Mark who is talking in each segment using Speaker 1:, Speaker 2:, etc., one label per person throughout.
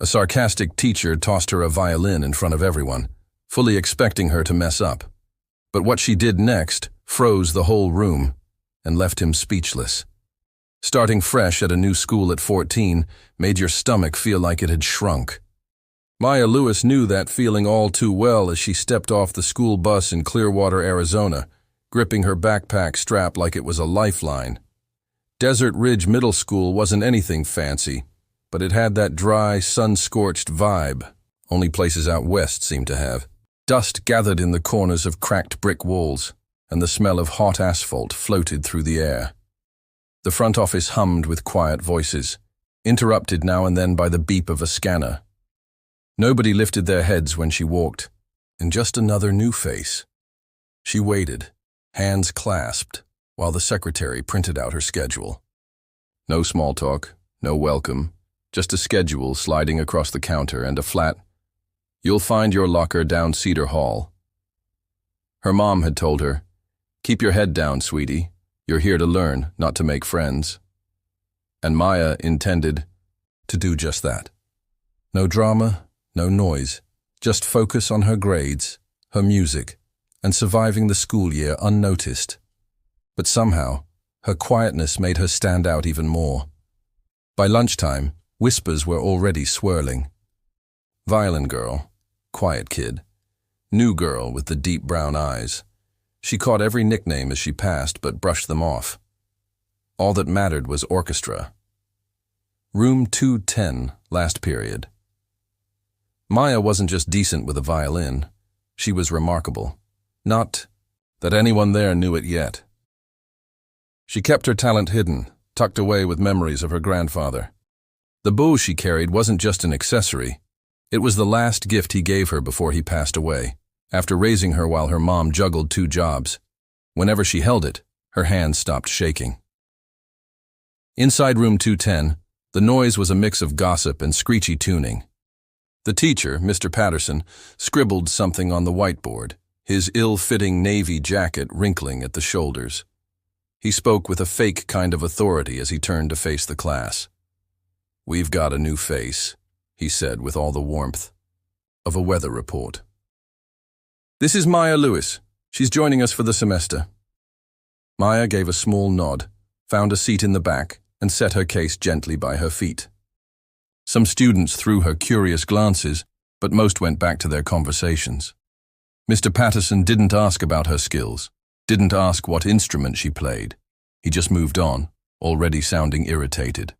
Speaker 1: A sarcastic teacher tossed her a violin in front of everyone, fully expecting her to mess up. But what she did next froze the whole room and left him speechless. Starting fresh at a new school at 14 made your stomach feel like it had shrunk. Maya Lewis knew that feeling all too well as she stepped off the school bus in Clearwater, Arizona, gripping her backpack strap like it was a lifeline. Desert Ridge Middle School wasn't anything fancy, but it had that dry, sun-scorched vibe only places out west seemed to have. Dust gathered in the corners of cracked brick walls, and the smell of hot asphalt floated through the air. The front office hummed with quiet voices, interrupted now and then by the beep of a scanner. Nobody lifted their heads when she walked, and just another new face. She waited, hands clasped, while the secretary printed out her schedule. No small talk, no welcome, just a schedule sliding across the counter and a flat, "You'll find your locker down Cedar Hall." Her mom had told her, "Keep your head down, sweetie. You're here to learn, not to make friends." And Maya intended to do just that. No drama, no noise, just focus on her grades, her music, and surviving the school year unnoticed. But somehow, her quietness made her stand out even more. By lunchtime, whispers were already swirling. Violin girl, quiet kid, new girl with the deep brown eyes. She caught every nickname as she passed but brushed them off. All that mattered was orchestra. Room 210, last period. Maya wasn't just decent with a violin. She was remarkable. Not that anyone there knew it yet. She kept her talent hidden, tucked away with memories of her grandfather. The bow she carried wasn't just an accessory. It was the last gift he gave her before he passed away, after raising her while her mom juggled 2 jobs. Whenever she held it, her hands stopped shaking. Inside room 210, the noise was a mix of gossip and screechy tuning. The teacher, Mr. Patterson, scribbled something on the whiteboard, his ill-fitting navy jacket wrinkling at the shoulders. He spoke with a fake kind of authority as he turned to face the class. "We've got a new face," he said with all the warmth of a weather report. "This is Maya Lewis. She's joining us for the semester." Maya gave a small nod, found a seat in the back, and set her case gently by her feet. Some students threw her curious glances, but most went back to their conversations. Mr. Patterson didn't ask about her skills, didn't ask what instrument she played. He just moved on, already sounding irritated.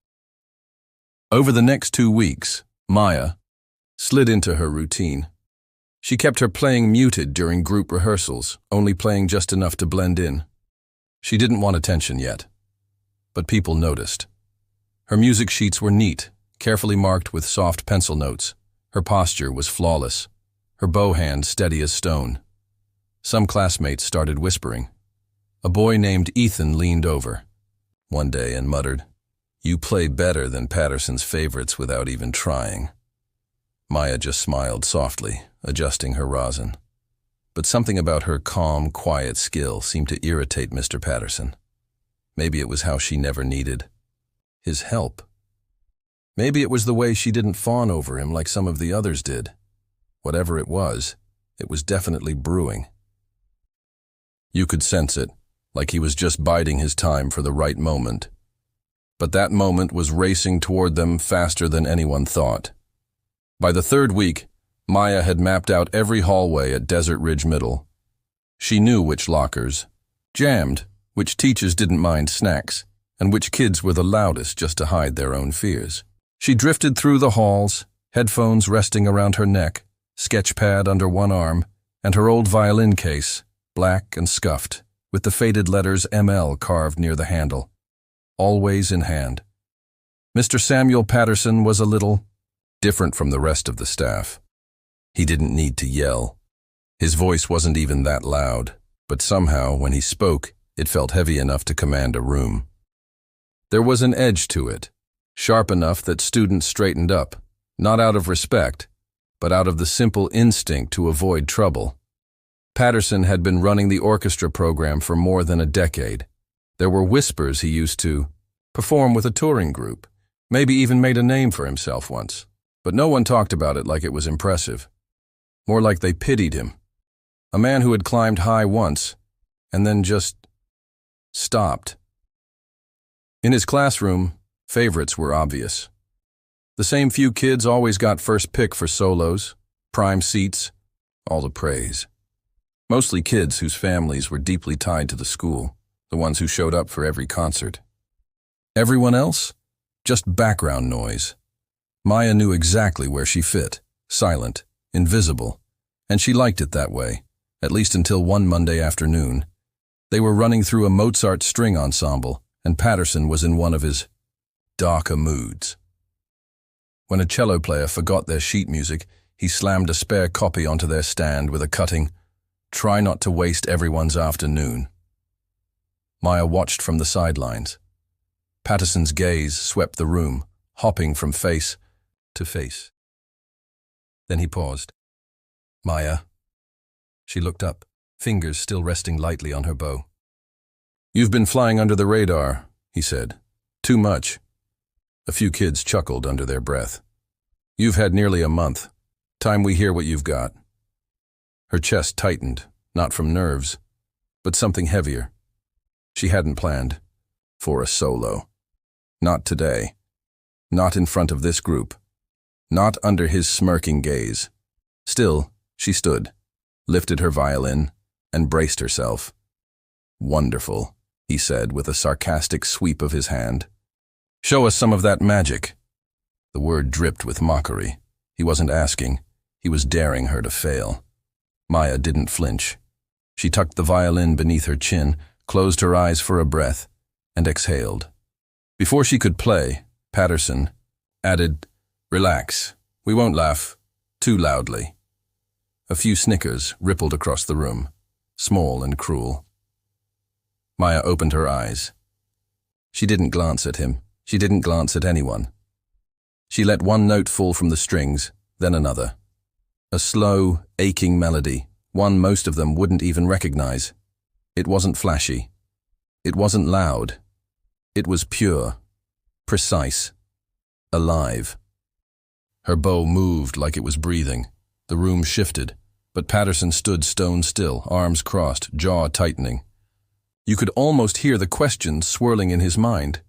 Speaker 1: Over the next 2 weeks, Maya slid into her routine. She kept her playing muted during group rehearsals, only playing just enough to blend in. She didn't want attention yet, but people noticed. Her music sheets were neat, carefully marked with soft pencil notes. Her posture was flawless, her bow hand steady as stone. Some classmates started whispering. A boy named Ethan leaned over one day and muttered, "You play better than Patterson's favorites without even trying." Maya just smiled softly, adjusting her rosin. But something about her calm, quiet skill seemed to irritate Mr. Patterson. Maybe it was how she never needed his help. Maybe it was the way she didn't fawn over him like some of the others did. Whatever it was definitely brewing. You could sense it, like he was just biding his time for the right moment. But that moment was racing toward them faster than anyone thought. By the 3rd week, Maya had mapped out every hallway at Desert Ridge Middle. She knew which lockers jammed, which teachers didn't mind snacks, and which kids were the loudest just to hide their own fears. She drifted through the halls, headphones resting around her neck, sketchpad under one arm, and her old violin case, black and scuffed, with the faded letters ML carved near the handle, always in hand. Mr. Samuel Patterson was a little different from the rest of the staff. He didn't need to yell. His voice wasn't even that loud, but somehow, when he spoke, it felt heavy enough to command a room. There was an edge to it, sharp enough that students straightened up, not out of respect, but out of the simple instinct to avoid trouble. Patterson had been running the orchestra program for more than a decade. There were whispers he used to perform with a touring group, maybe even made a name for himself once. But no one talked about it like it was impressive. More like they pitied him. A man who had climbed high once, and then just stopped. In his classroom, favorites were obvious. The same few kids always got first pick for solos, prime seats, all the praise. Mostly kids whose families were deeply tied to the school, the ones who showed up for every concert. Everyone else? Just background noise. Maya knew exactly where she fit, silent, invisible, and she liked it that way, at least until one Monday afternoon. They were running through a Mozart string ensemble, and Patterson was in one of his darker moods. When a cello player forgot their sheet music, he slammed a spare copy onto their stand with a cutting, "Try not to waste everyone's afternoon." Maya watched from the sidelines. Patterson's gaze swept the room, hopping from face to face. Then he paused. "Maya." She looked up, fingers still resting lightly on her bow. "You've been flying under the radar," he said. "Too much." A few kids chuckled under their breath. "You've had nearly a month. Time we hear what you've got." Her chest tightened, not from nerves, but something heavier. She hadn't planned for a solo. Not today. Not in front of this group. Not under his smirking gaze. Still, she stood, lifted her violin, and braced herself. "Wonderful," he said with a sarcastic sweep of his hand. "Show us some of that magic." The word dripped with mockery. He wasn't asking. He was daring her to fail. Maya didn't flinch. She tucked the violin beneath her chin, closed her eyes for a breath, and exhaled. Before she could play, Patterson added, "Relax. We won't laugh too loudly." A few snickers rippled across the room, small and cruel. Maya opened her eyes. She didn't glance at him. She didn't glance at anyone. She let one note fall from the strings, then another. A slow, aching melody, one most of them wouldn't even recognize. It wasn't flashy. It wasn't loud. It was pure, precise, alive. Her bow moved like it was breathing. The room shifted, but Patterson stood stone still, arms crossed, jaw tightening. You could almost hear the questions swirling in his mind.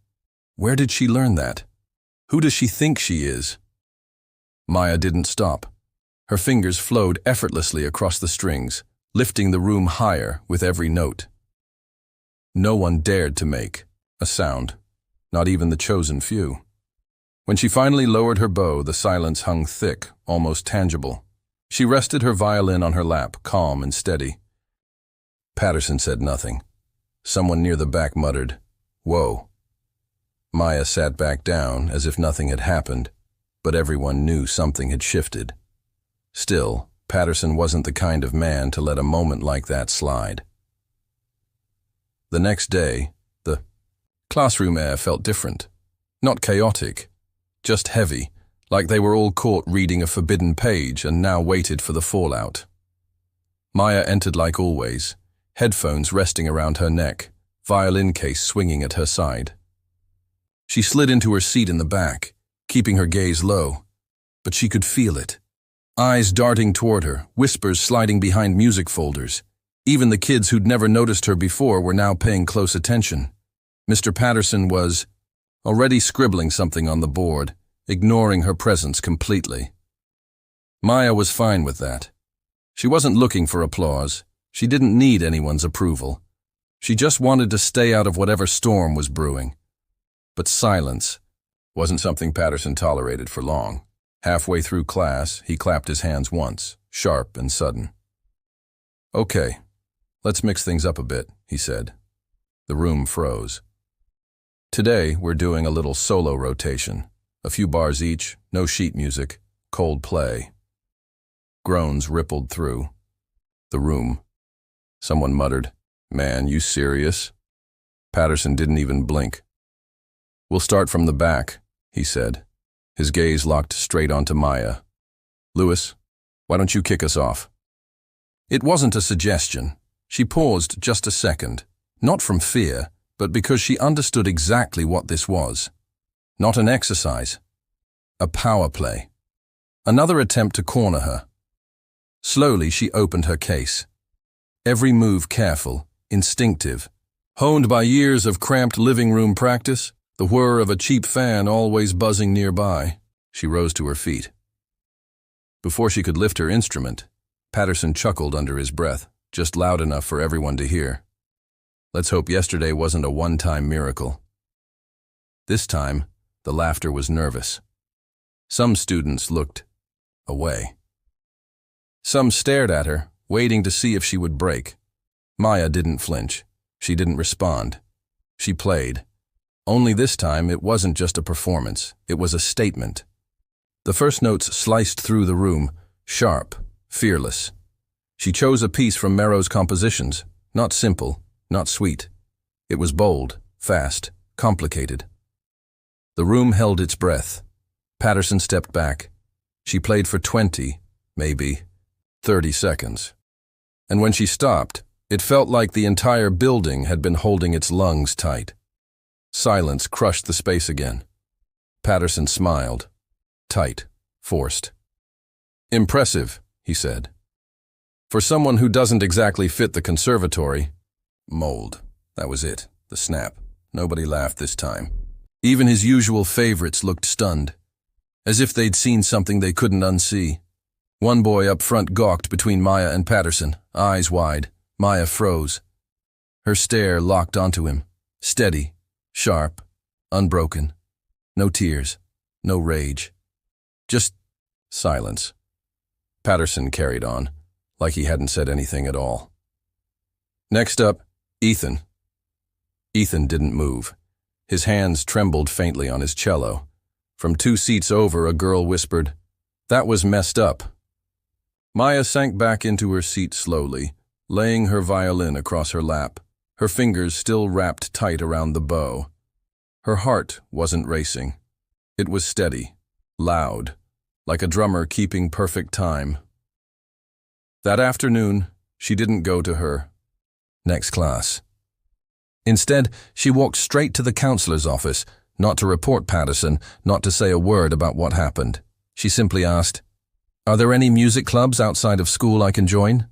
Speaker 1: Where did she learn that? Who does she think she is? Maya didn't stop. Her fingers flowed effortlessly across the strings, lifting the room higher with every note. No one dared to make a sound, not even the chosen few. When she finally lowered her bow, the silence hung thick, almost tangible. She rested her violin on her lap, calm and steady. Patterson said nothing. Someone near the back muttered, "Whoa." Maya sat back down as if nothing had happened, but everyone knew something had shifted. Still, Patterson wasn't the kind of man to let a moment like that slide. The next day, the classroom air felt different. Not chaotic, just heavy, like they were all caught reading a forbidden page and now waited for the fallout. Maya entered like always, headphones resting around her neck, violin case swinging at her side. She slid into her seat in the back, keeping her gaze low, but she could feel it. Eyes darting toward her, whispers sliding behind music folders. Even the kids who'd never noticed her before were now paying close attention. Mr. Patterson was already scribbling something on the board, ignoring her presence completely. Maya was fine with that. She wasn't looking for applause. She didn't need anyone's approval. She just wanted to stay out of whatever storm was brewing. But silence wasn't something Patterson tolerated for long. Halfway through class, he clapped his hands once, sharp and sudden. "Okay, let's mix things up a bit," he said. The room froze. "Today, we're doing a little solo rotation. A few bars each, no sheet music, cold play." Groans rippled through the room. Someone muttered, "Man, you serious?" Patterson didn't even blink. "We'll start from the back," he said. His gaze locked straight onto Maya. "Lewis, why don't you kick us off?" It wasn't a suggestion. She paused just a second, not from fear, but because she understood exactly what this was. Not an exercise. A power play. Another attempt to corner her. Slowly, she opened her case. Every move careful, instinctive, honed by years of cramped living room practice, the whir of a cheap fan always buzzing nearby. She rose to her feet. Before she could lift her instrument, Patterson chuckled under his breath, just loud enough for everyone to hear. Let's hope yesterday wasn't a one-time miracle. This time, the laughter was nervous. Some students looked away. Some stared at her, waiting to see if she would break. Maya didn't flinch. She didn't respond. She played. Only this time, it wasn't just a performance. It was a statement. The first notes sliced through the room, sharp, fearless. She chose a piece from Merrow's compositions, not simple, not sweet. It was bold, fast, complicated. The room held its breath. Patterson stepped back. She played for 20, maybe 30 seconds. And when she stopped, it felt like the entire building had been holding its lungs tight. Silence crushed the space again. Patterson smiled. Tight, forced. Impressive, he said. For someone who doesn't exactly fit the conservatory mold. That was it, the snap. Nobody laughed this time. Even his usual favorites looked stunned, as if they'd seen something they couldn't unsee. One boy up front gawked between Maya and Patterson, eyes wide. Maya froze. Her stare locked onto him, steady, sharp, unbroken. No tears, no rage. Just silence. Patterson carried on, like he hadn't said anything at all. Next up, Ethan. Ethan didn't move. His hands trembled faintly on his cello. From 2 seats over, a girl whispered, "That was messed up." Maya sank back into her seat slowly, laying her violin across her lap, her fingers still wrapped tight around the bow. Her heart wasn't racing. It was steady, loud, like a drummer keeping perfect time. That afternoon, she didn't go to her next class. Instead, she walked straight to the counselor's office, not to report Patterson, not to say a word about what happened. She simply asked, "Are there any music clubs outside of school I can join?"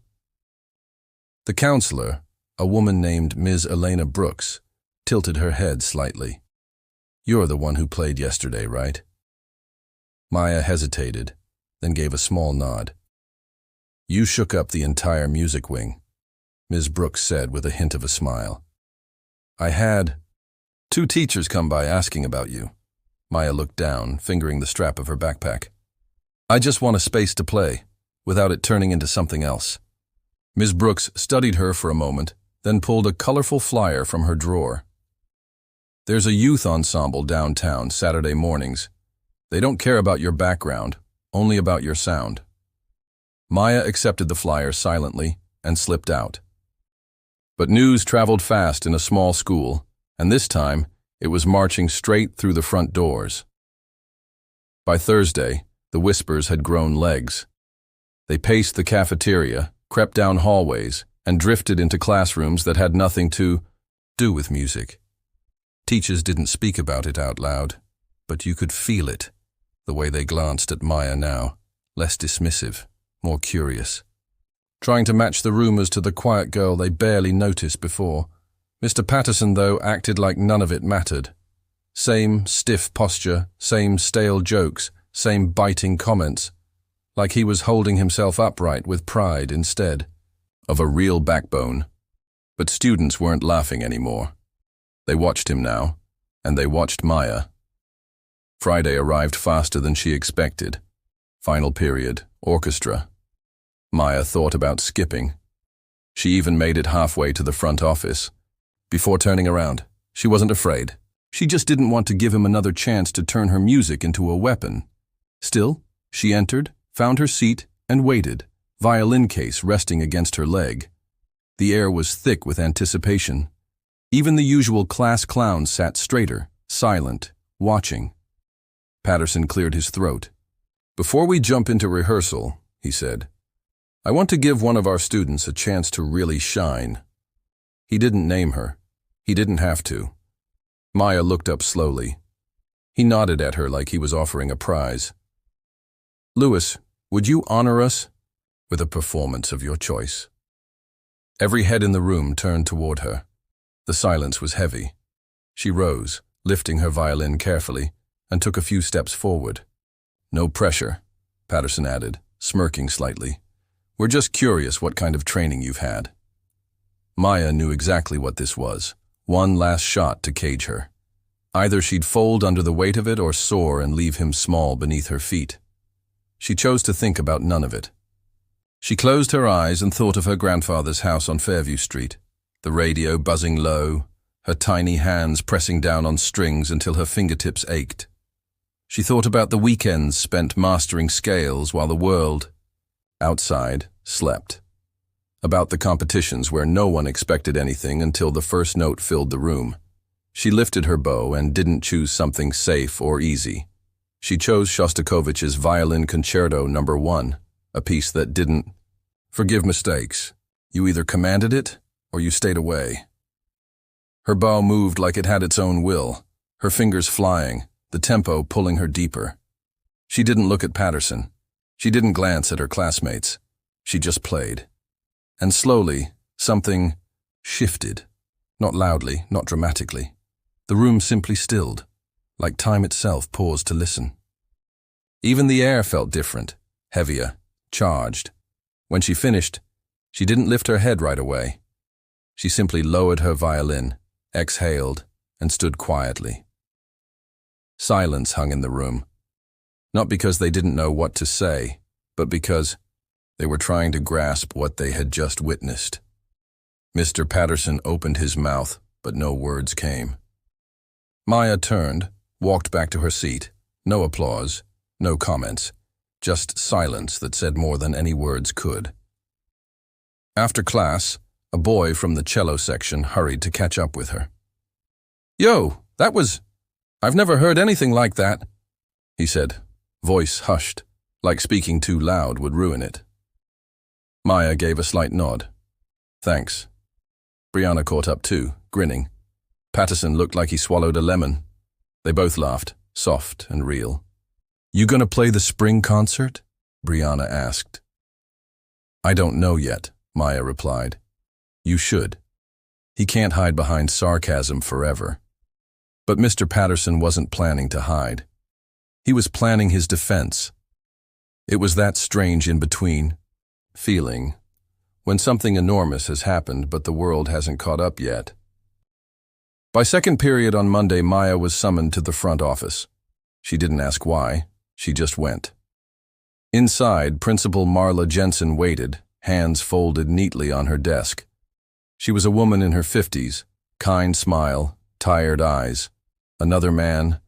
Speaker 1: The counselor, a woman named Ms. Elena Brooks, tilted her head slightly. "You're the one who played yesterday, right?" Maya hesitated, then gave a small nod. "You shook up the entire music wing," Ms. Brooks said with a hint of a smile. "I had 2 teachers come by asking about you." Maya looked down, fingering the strap of her backpack. "I just want a space to play, without it turning into something else." Ms. Brooks studied her for a moment, then pulled a colorful flyer from her drawer. "There's a youth ensemble downtown Saturday mornings. They don't care about your background, only about your sound." Maya accepted the flyer silently and slipped out. But news traveled fast in a small school, and this time it was marching straight through the front doors. By Thursday, the whispers had grown legs. They paced the cafeteria, crept down hallways, and drifted into classrooms that had nothing to do with music. Teachers didn't speak about it out loud, but you could feel it, the way they glanced at Maya now, less dismissive, more curious. Trying to match the rumors to the quiet girl they barely noticed before. Mr. Patterson, though, acted like none of it mattered. Same stiff posture, same stale jokes, same biting comments, like he was holding himself upright with pride instead of a real backbone. But students weren't laughing anymore. They watched him now, and they watched Maya. Friday arrived faster than she expected. Final period, orchestra. Maya thought about skipping. She even made it halfway to the front office. Before turning around, she wasn't afraid. She just didn't want to give him another chance to turn her music into a weapon. Still, she entered, found her seat, and waited, violin case resting against her leg. The air was thick with anticipation. Even the usual class clowns sat straighter, silent, watching. Patterson cleared his throat. "Before we jump into rehearsal," he said, "I want to give one of our students a chance to really shine." He didn't name her. He didn't have to. Maya looked up slowly. He nodded at her like he was offering a prize. Lewis, would you honor us with a performance of your choice? Every head in the room turned toward her. The silence was heavy. She rose, lifting her violin carefully, and took a few steps forward. No pressure, Patterson added, smirking slightly. We're just curious what kind of training you've had. Maya knew exactly what this was. One last shot to cage her. Either she'd fold under the weight of it or soar and leave him small beneath her feet. She chose to think about none of it. She closed her eyes and thought of her grandfather's house on Fairview Street, the radio buzzing low, her tiny hands pressing down on strings until her fingertips ached. She thought about the weekends spent mastering scales while the world, outside, slept. About the competitions where no one expected anything until the first note filled the room. She lifted her bow and didn't choose something safe or easy. She chose Shostakovich's Violin Concerto No. 1, a piece that didn't forgive mistakes. You either commanded it or you stayed away. Her bow moved like it had its own will, her fingers flying, the tempo pulling her deeper. She didn't look at Patterson. She didn't glance at her classmates. She just played. And slowly, something shifted. Not loudly, not dramatically. The room simply stilled, like time itself paused to listen. Even the air felt different, heavier, charged. When she finished, she didn't lift her head right away. She simply lowered her violin, exhaled, and stood quietly. Silence hung in the room, not because they didn't know what to say, but because they were trying to grasp what they had just witnessed. Mr. Patterson opened his mouth, but no words came. Maya turned, walked back to her seat. No applause, no comments, just silence that said more than any words could. After class, a boy from the cello section hurried to catch up with her. "Yo, I've never heard anything like that," he said, voice hushed, like speaking too loud would ruin it. Maya gave a slight nod. "Thanks." Brianna caught up too, grinning. Patterson looked like he swallowed a lemon. They both laughed, soft and real. "You gonna play the spring concert?" Brianna asked. "I don't know yet," Maya replied. "You should." He can't hide behind sarcasm forever. But Mr. Patterson wasn't planning to hide. He was planning his defense. It was that strange in-between feeling when something enormous has happened but the world hasn't caught up yet. By second period on Monday, Maya was summoned to the front office. She didn't ask why, she just went. Inside, Principal Marla Jensen waited, hands folded neatly on her desk. She was a woman in her 50s, kind smile, tired eyes. Another man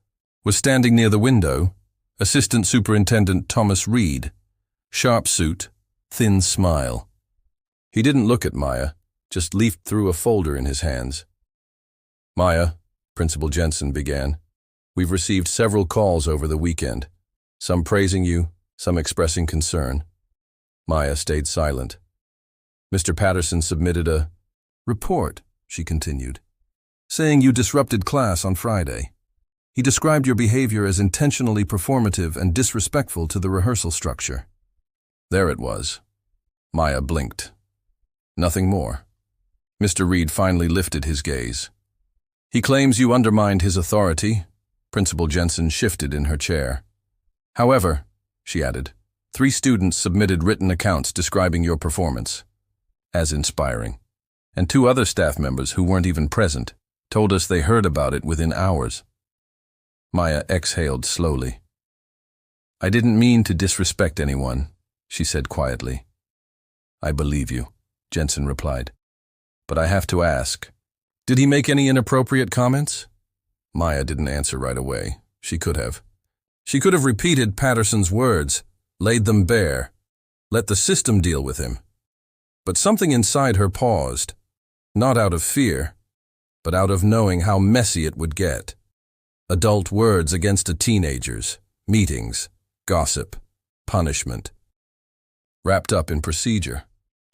Speaker 1: was standing near the window, Assistant Superintendent Thomas Reed, sharp suit, thin smile. He didn't look at Maya, just leafed through a folder in his hands. "Maya," Principal Jensen began, "we've received several calls over the weekend, some praising you, some expressing concern." Maya stayed silent. "Mr. Patterson submitted a report," she continued, "saying you disrupted class on Friday. He described your behavior as intentionally performative and disrespectful to the rehearsal structure." There it was. Maya blinked. Nothing more. Mr. Reed finally lifted his gaze. "He claims you undermined his authority." Principal Jensen shifted in her chair. "However," she added, 3 students submitted written accounts describing your performance as inspiring, and 2 other staff members who weren't even present told us they heard about it within hours." Maya exhaled slowly. "I didn't mean to disrespect anyone," she said quietly. "I believe you," Jensen replied. "But I have to ask, did he make any inappropriate comments?" Maya didn't answer right away. She could have. She could have repeated Patterson's words, laid them bare, let the system deal with him. But something inside her paused, not out of fear, but out of knowing how messy it would get. Adult words against a teenager's, meetings, gossip, punishment. Wrapped up in procedure.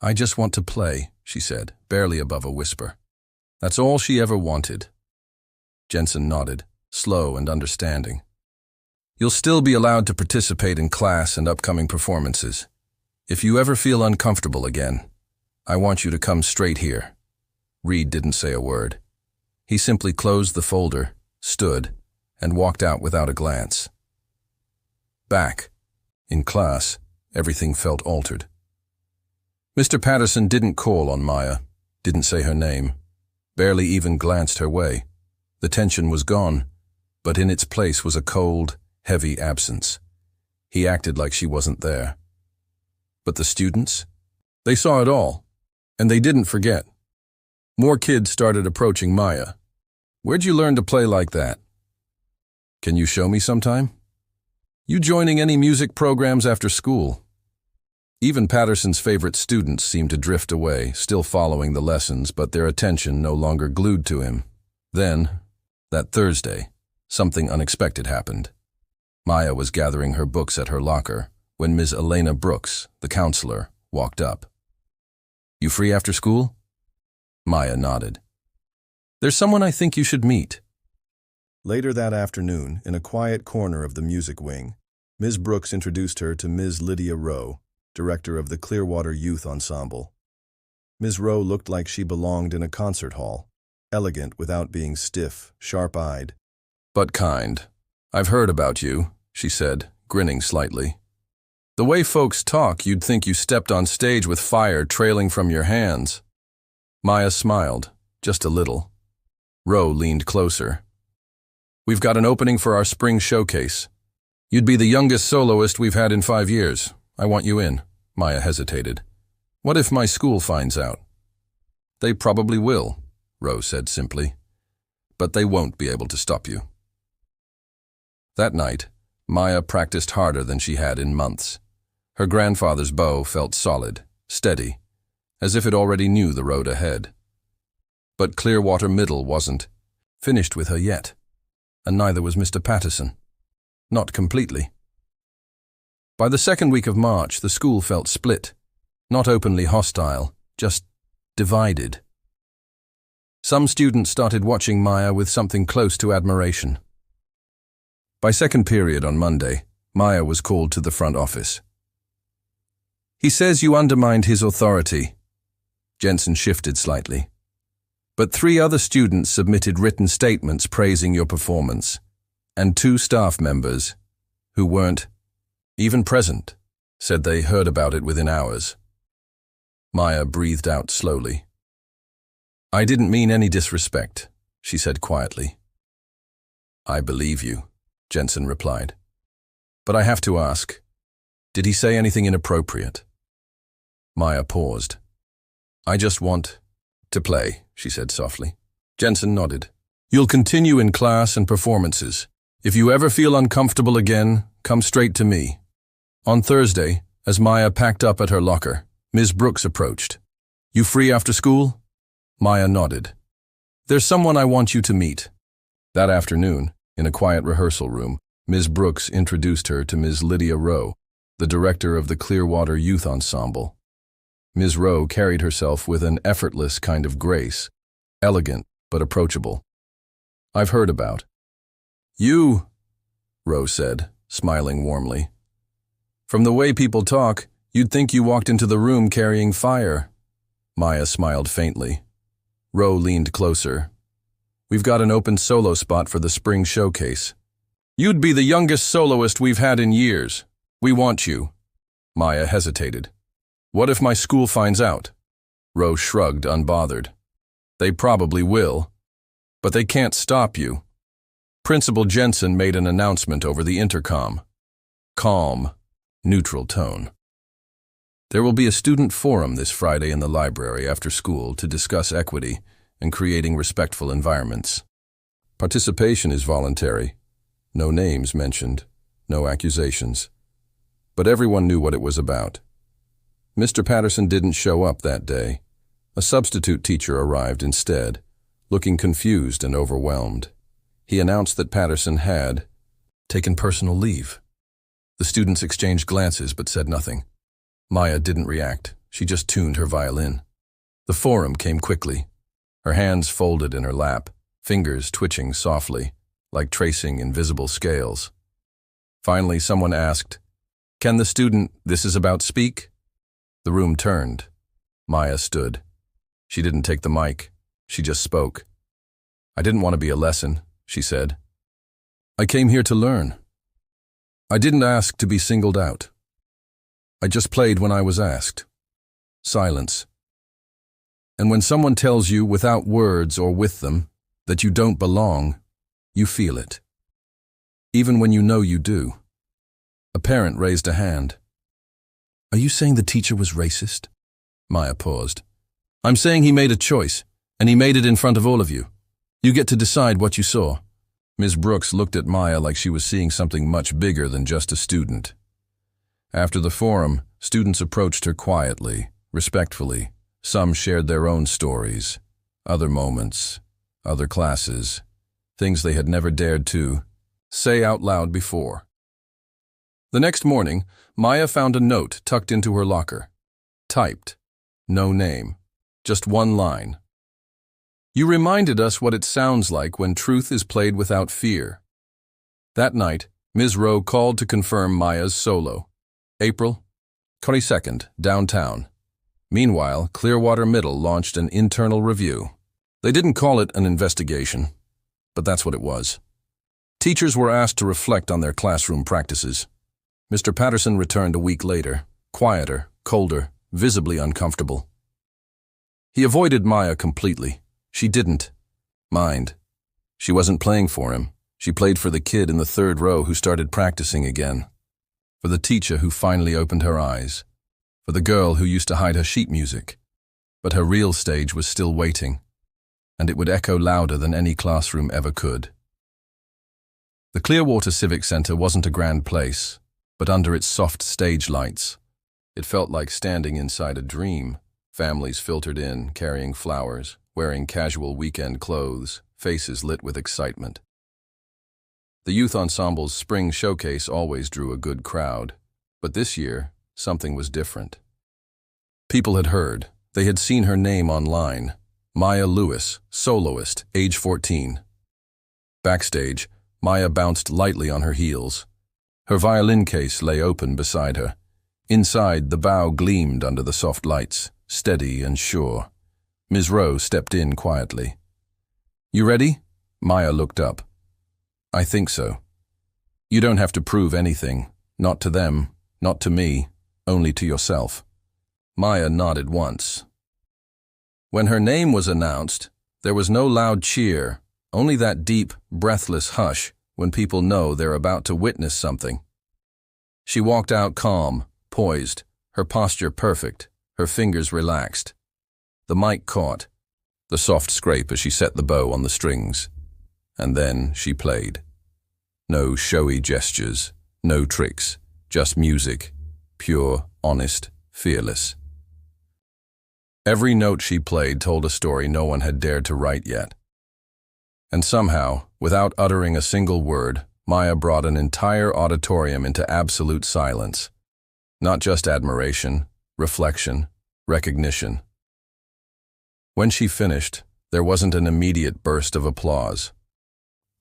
Speaker 1: "I just want to play," she said, barely above a whisper. That's all she ever wanted. Jensen nodded, slow and understanding. You'll still be allowed to participate in class and upcoming performances. If you ever feel uncomfortable again, I want you to come straight here." Reed didn't say a word. He simply closed the folder, stood, and walked out without a glance. Back, in class, everything felt altered. Mr. Patterson didn't call on Maya, didn't say her name, barely even glanced her way. The tension was gone, but in its place was a cold, heavy absence. He acted like she wasn't there. But the students? They saw it all, and they didn't forget. More kids started approaching Maya. "Where'd you learn to play like that? Can you show me sometime? You joining any music programs after school?" Even Patterson's favorite students seemed to drift away, still following the lessons, but their attention no longer glued to him. Then, that Thursday, something unexpected happened. Maya was gathering her books at her locker when Ms. Elena Brooks, the counselor, walked up. "You free after school?" Maya nodded. "There's someone I think you should meet." Later that afternoon, in a quiet corner of the music wing, Ms. Brooks introduced her to Ms. Lydia Rowe, director of the Clearwater Youth Ensemble. Ms. Rowe looked like she belonged in a concert hall, elegant without being stiff, sharp-eyed. "But kind. I've heard about you," she said, grinning slightly. "The way folks talk, you'd think you stepped on stage with fire trailing from your hands." Maya smiled, just a little. Rowe leaned closer. "We've got an opening for our spring showcase. You'd be the youngest soloist we've had in 5 years. I want you in." Maya hesitated. "What if my school finds out?" "They probably will," Rowe said simply. "But they won't be able to stop you." That night, Maya practiced harder than she had in months. Her grandfather's bow felt solid, steady, as if it already knew the road ahead. But Clearwater Middle wasn't finished with her yet, and neither was Mr. Patterson. Not completely. By the second week of March, the school felt split, not openly hostile, just divided. Some students started watching Maya with something close to admiration. By second period on Monday, Maya was called to the front office. "He says you undermined his authority." Jensen shifted slightly. "But 3 other students submitted written statements praising your performance, and 2 staff members, who weren't even present, said they heard about it within hours." Maya breathed out slowly. "I didn't mean any disrespect," she said quietly. "I believe you," Jensen replied. "But I have to ask, did he say anything inappropriate?" Maya paused. "I just want to play," she said softly. Jensen nodded. "You'll continue in class and performances. If you ever feel uncomfortable again, come straight to me." On Thursday, as Maya packed up at her locker, Ms. Brooks approached. "You free after school?" Maya nodded. "There's someone I want you to meet." That afternoon, in a quiet rehearsal room, Ms. Brooks introduced her to Ms. Lydia Rowe, the director of the Clearwater Youth Ensemble. Ms. Rowe carried herself with an effortless kind of grace, elegant but approachable. "I've heard about you," Rowe said, smiling warmly. "From the way people talk, you'd think you walked into the room carrying fire." Maya smiled faintly. Rowe leaned closer. "We've got an open solo spot for the spring showcase. You'd be the youngest soloist we've had in years. We want you." Maya hesitated. "What if my school finds out?" Rowe shrugged, unbothered. "They probably will, but they can't stop you." Principal Jensen made an announcement over the intercom. Calm, neutral tone. "There will be a student forum this Friday in the library after school to discuss equity and creating respectful environments. Participation is voluntary. No names mentioned, no accusations. But everyone knew what it was about. Mr. Patterson didn't show up that day. A substitute teacher arrived instead, looking confused and overwhelmed. He announced that Patterson had taken personal leave. The students exchanged glances but said nothing. Maya didn't react. She just tuned her violin. The forum came quickly, her hands folded in her lap, fingers twitching softly, like tracing invisible scales. Finally, someone asked, "Can the student this is about speak?" The room turned. Maya stood. She didn't take the mic. She just spoke. "I didn't want to be a lesson," she said. "I came here to learn. I didn't ask to be singled out. I just played when I was asked." Silence. And when someone tells you without words or with them that you don't belong, you feel it. Even when you know you do. A parent raised a hand. "Are you saying the teacher was racist?" Maya paused. "I'm saying he made a choice, and he made it in front of all of you. You get to decide what you saw." Ms. Brooks looked at Maya like she was seeing something much bigger than just a student. After the forum, students approached her quietly, respectfully. Some shared their own stories, other moments, other classes, things they had never dared to say out loud before. The next morning, Maya found a note tucked into her locker. Typed. No name. Just one line. "You reminded us what it sounds like when truth is played without fear." That night, Ms. Rowe called to confirm Maya's solo. April 22nd, downtown. Meanwhile, Clearwater Middle launched an internal review. They didn't call it an investigation, but that's what it was. Teachers were asked to reflect on their classroom practices. Mr. Patterson returned a week later, quieter, colder, visibly uncomfortable. He avoided Maya completely. She didn't mind. She wasn't playing for him. She played for the kid in the third row who started practicing again. For the teacher who finally opened her eyes. For the girl who used to hide her sheet music. But her real stage was still waiting, and it would echo louder than any classroom ever could. The Clearwater Civic Center wasn't a grand place, but under its soft stage lights, it felt like standing inside a dream. Families filtered in, carrying flowers, wearing casual weekend clothes, faces lit with excitement. The youth ensemble's spring showcase always drew a good crowd, but this year, something was different. People had heard. They had seen her name online. Maya Lewis, soloist, age 14. Backstage, Maya bounced lightly on her heels. Her violin case lay open beside her. Inside, the bow gleamed under the soft lights, steady and sure. Ms. Rowe stepped in quietly. "You ready?" Maya looked up. "I think so." "You don't have to prove anything. Not to them, not to me, only to yourself." Maya nodded once. When her name was announced, there was no loud cheer, only that deep, breathless hush when people know they're about to witness something. She walked out calm, poised, her posture perfect, her fingers relaxed. The mic caught, the soft scrape as she set the bow on the strings. And then she played. No showy gestures, no tricks, just music, pure, honest, fearless. Every note she played told a story no one had dared to write yet. And somehow, without uttering a single word, Maya brought an entire auditorium into absolute silence. Not just admiration, reflection, recognition. When she finished, there wasn't an immediate burst of applause.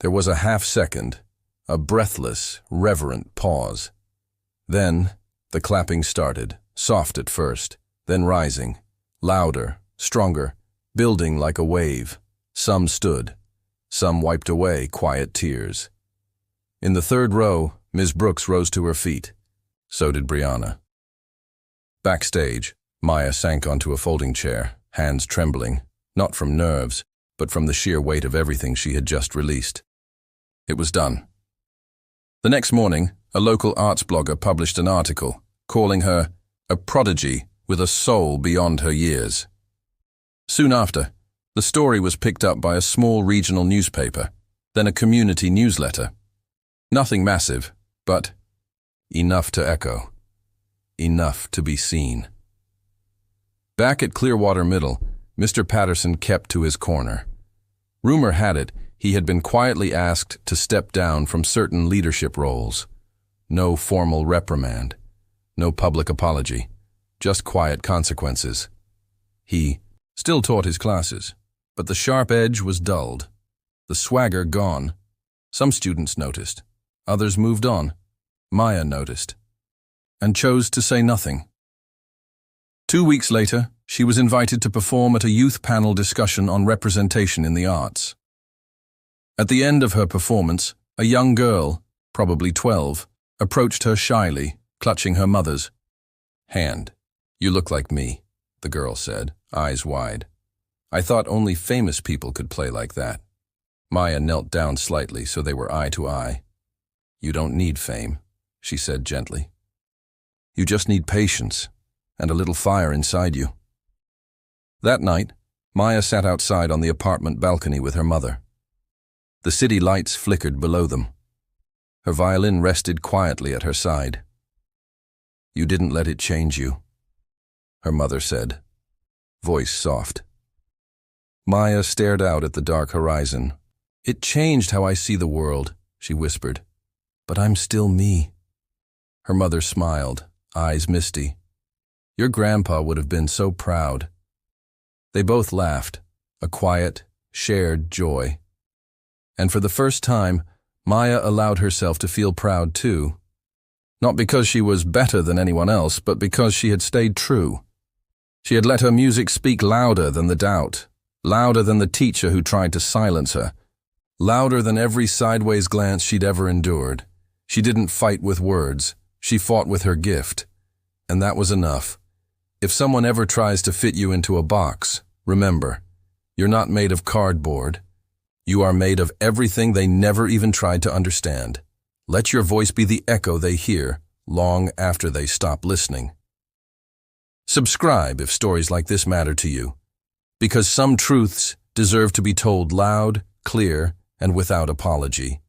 Speaker 1: There was a half-second, a breathless, reverent pause. Then, the clapping started, soft at first, then rising, louder, stronger, building like a wave. Some stood. Some wiped away quiet tears. In the third row, Ms. Brooks rose to her feet. So did Brianna. Backstage, Maya sank onto a folding chair, hands trembling, not from nerves, but from the sheer weight of everything she had just released. It was done. The next morning, a local arts blogger published an article, calling her a prodigy with a soul beyond her years. Soon after, the story was picked up by a small regional newspaper, then a community newsletter. Nothing massive, but enough to echo, enough to be seen. Back at Clearwater Middle, Mr. Patterson kept to his corner. Rumor had it he had been quietly asked to step down from certain leadership roles. No formal reprimand, no public apology, just quiet consequences. He still taught his classes, but the sharp edge was dulled, the swagger gone. Some students noticed, others moved on. Maya noticed, and chose to say nothing. 2 weeks later, she was invited to perform at a youth panel discussion on representation in the arts. At the end of her performance, a young girl, probably 12, approached her shyly, clutching her mother's hand. "You look like me," the girl said, eyes wide. "I thought only famous people could play like that." Maya knelt down slightly so they were eye to eye. "You don't need fame," she said gently. "You just need patience and a little fire inside you." That night, Maya sat outside on the apartment balcony with her mother. The city lights flickered below them. Her violin rested quietly at her side. "You didn't let it change you," her mother said, voice soft. Maya stared out at the dark horizon. "It changed how I see the world," she whispered. "But I'm still me." Her mother smiled, eyes misty. "Your grandpa would have been so proud." They both laughed, a quiet, shared joy. And for the first time, Maya allowed herself to feel proud too. Not because she was better than anyone else, but because she had stayed true. She had let her music speak louder than the doubt, louder than the teacher who tried to silence her, louder than every sideways glance she'd ever endured. She didn't fight with words, she fought with her gift. And that was enough. If someone ever tries to fit you into a box, remember, you're not made of cardboard. You are made of everything they never even tried to understand. Let your voice be the echo they hear long after they stop listening. Subscribe if stories like this matter to you, because some truths deserve to be told loud, clear, and without apology.